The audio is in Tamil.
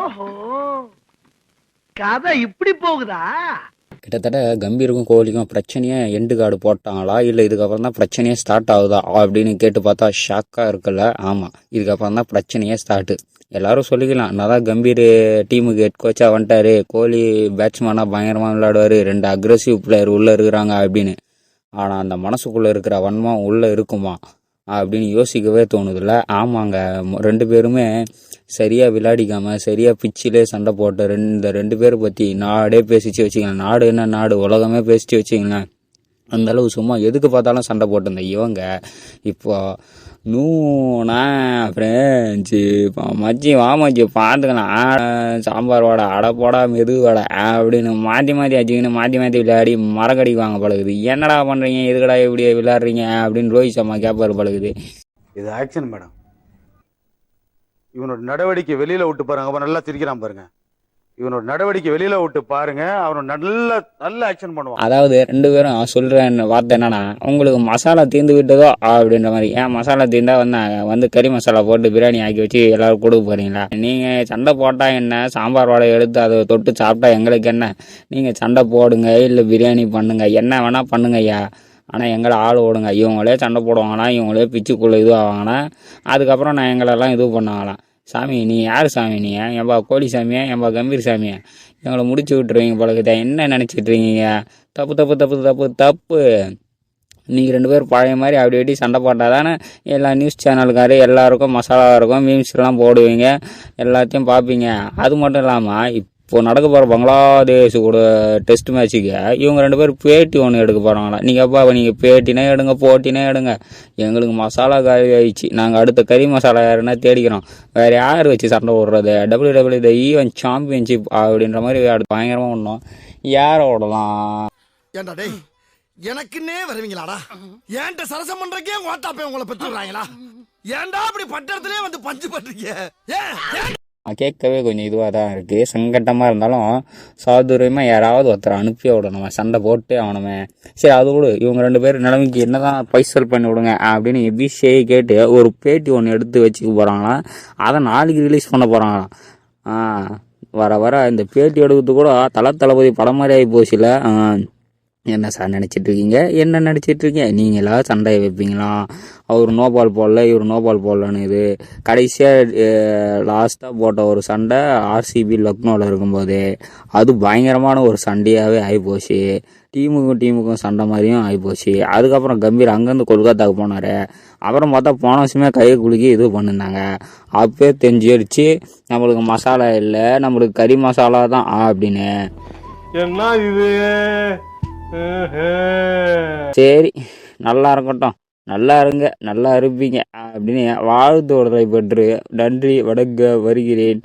ஓஹோ, கதை இப்படி போகுதா? கிட்டத்தட்ட கம்பீருக்கும் கோலிக்கும் பிரச்சனையே எண்டு கார்டு போட்டாங்களா இல்லை இதுக்கப்புறம் தான் பிரச்சனையே ஸ்டார்ட் ஆகுதா அப்படின்னு கேட்டு பார்த்தா ஷாக்காக இருக்குல்ல. ஆமாம், இதுக்கப்புறம் தான் பிரச்சனையே ஸ்டார்ட்டு. எல்லாரும் சொல்லிக்கலாம், நான் தான் கம்பீர் டீமுக்கு ஹெட் கோச்சாக வந்துட்டாரு, கோலி பேட்ஸ்மேனாக பயங்கரமாக விளையாடுவார், 2 அக்ரெசிவ் பிளேயர் உள்ளே இருக்கிறாங்க அப்படின்னு. ஆனால் அந்த மனசுக்குள்ளே இருக்கிற வன்மம் உள்ளே இருக்குமா அப்படின்னு யோசிக்கவே தோணுதில்ல. ஆமாங்க, 2 பேருமே சரியாக விளையாடிக்காமல் சரியாக பிச்சிலே சண்டை போட்ட இந்த 2 பேரை பற்றி நாடே பேசிச்சு வச்சுக்கலாம். நாடு என்ன நாடு, உலகமே பேசிச்சு வச்சுக்கலாம். அந்தளவு சும்மா எதுக்கு பார்த்தாலும் சண்டை போட்டிருந்த இவங்க இப்போ ஃப்ரெஞ்சு மச்சி வா மச்சி பார்த்துக்கலாம், சாம்பார் வடை அடை போடா மெது வடை அப்படின்னு மாற்றி மாற்றி வச்சுக்கின்னு மாற்றி மாற்றி விளையாடி மரக்கடிக்குவாங்க பழகுது. என்னடா பண்ணுறீங்க, எதுக்கடா எப்படி விளையாடுறீங்க அப்படின்னு ரோஹித் சர்மா கேட்பாரு பழகுது. இது ஆக்ஷன் மேடம். இவனோட நடவடிக்கை வெளியில விட்டு பாருங்க, அவன் நல்லா சிரிக்கிறான் பாருங்க. இவனோட நடவடிக்கை வெளியில விட்டு பாருங்க, அவன் நல்ல ஆக்ஷன் பண்ணுவான். அதாவது 2 பேரும் சொல்ற வார்த்தை என்னன்னா, உங்களுக்கு மசாலா தீர்ந்து விட்டதோ அப்படின்ற மாதிரி. ஏன் மசாலா தீர்ந்தா வந்து கறி மசாலா போட்டு பிரியாணி ஆக்கி வச்சு எல்லாரும் கொடுக்க போறீங்களா? நீங்க சண்டை போட்டா என்ன, சாம்பார் வடை எடுத்து அதை தொட்டு சாப்பிட்டா எங்களுக்கு என்ன? நீங்க சண்டை போடுங்க, இல்லை பிரியாணி பண்ணுங்க, என்ன வேணா பண்ணுங்க ஐயா. ஆனால் எங்களை ஆள் ஓடுங்க. இவங்களே சண்டை போடுவாங்கன்னா, இவங்களே பிச்சுக்குள்ளே இது ஆவாங்கன்னா, அதுக்கப்புறம் நான் எங்களெல்லாம் இது பண்ணுவாங்களாம். சாமி நீ யார் சாமி, நீ எம்பா கோழி சாமியா, எம்பா கம்பீர் சாமியா, எங்களை முடிச்சு விட்டுருவீங்க பழகுதா, என்ன நினச்சிட்டு இருக்கீங்க? தப்பு தப்பு தப்பு தப்பு தப்பு. நீங்கள் 2 பேரும் பழைய மாதிரி அப்படி அப்படி சண்டை போட்டால் தானே எல்லா நியூஸ் சேனலுக்காரு எல்லாருக்கும் மசாலா இருக்கும், மீம்ஸ்லாம் போடுவீங்க, எல்லாத்தையும் பார்ப்பீங்க. அது மட்டும் இல்லாமல் இப்போ நடக்க போகிற பங்களாதேஷ் கூட டெஸ்ட் மேட்சுக்கு இவங்க 2 பேரும் பேட்டி ஒன்று எடுக்க போகிறாங்களா. நீங்கள் பேட்டினே எடுங்க, போட்டினே எடுங்க, எங்களுக்கு மசாலா காலி ஆயிடுச்சு, நாங்கள் அடுத்த கறி மசாலா யாருன்னா தேடிக்கிறோம், வேறு யார் வச்சு சண்டை போடுறது, WWE த ஈவன் சாம்பியன்ஷிப் அப்படின்ற மாதிரி அடுத்து பயங்கரமாக ஒன்றும் யாரோடலாம். ஏண்டா டேய், எனக்குன்னே வருவீங்களாடா? ஏன்ட்ட சரசம் பண்றக்கே ஓட்டாப்பே உங்களை பெற்று விடுறாங்களா? ஏன்டா அப்படி பட்டறதுலேயே வந்து பஞ்சு பண்றீங்க? கேட்கவே கொஞ்சம் இதுவாக தான் இருக்குது, சங்கட்டமாக இருந்தாலும் சாதுரியமாக யாராவது ஒருத்தரை அனுப்பி விடணும், சண்டை போட்டு அவனுமே. சரி அது கூட இவங்க 2 பேர் நிலைமைக்கு என்ன தான் பைசல் பண்ணி விடுங்க அப்படின்னு எபிஷேயை கேட்டு ஒரு பேட்டி ஒன்று எடுத்து வச்சுக்க போகிறாங்களாம். அதை நாளைக்கு ரிலீஸ் பண்ண போகிறாங்களாம். வர வர இந்த பேட்டி எடுக்கிறது கூட தளபதி படம் மாதிரி ஆகி போச்சுல. என்ன சார் நினச்சிட்ருக்கீங்க, என்ன நினச்சிட்ருக்கீங்க? நீங்களா சண்டையை வைப்பீங்களா? அவர் நோபால் போடல, இவர் நோபால் போடலன்னு. இது கடைசியாக லாஸ்ட்டாக போட்ட ஒரு சண்டை RCB லக்னோவில் இருக்கும்போது அது பயங்கரமான ஒரு சண்டையாகவே ஆகிப்போச்சு. டீமுக்கும் சண்டை மாதிரியும் ஆகிப்போச்சு. அதுக்கப்புறம் கம்பீர் அங்கேருந்து கொல்கத்தாவுக்கு போனார். அப்புறம் பார்த்தா போன வருஷமே கையை குலுக்கி இது பண்ணியிருந்தாங்க. அப்போயே தெரிஞ்சிடுச்சு நம்மளுக்கு மசாலா இல்லை, நம்மளுக்கு கறி மசாலா தான் அப்படின்னு. என்ன இது? சரி, நல்லா இருக்கட்டும், நல்லா இருங்க, நல்லா இருப்பீங்க அப்படின்னு வாழ்த்தோடு பெற்று நன்றி வணங்க வருகிறேன்.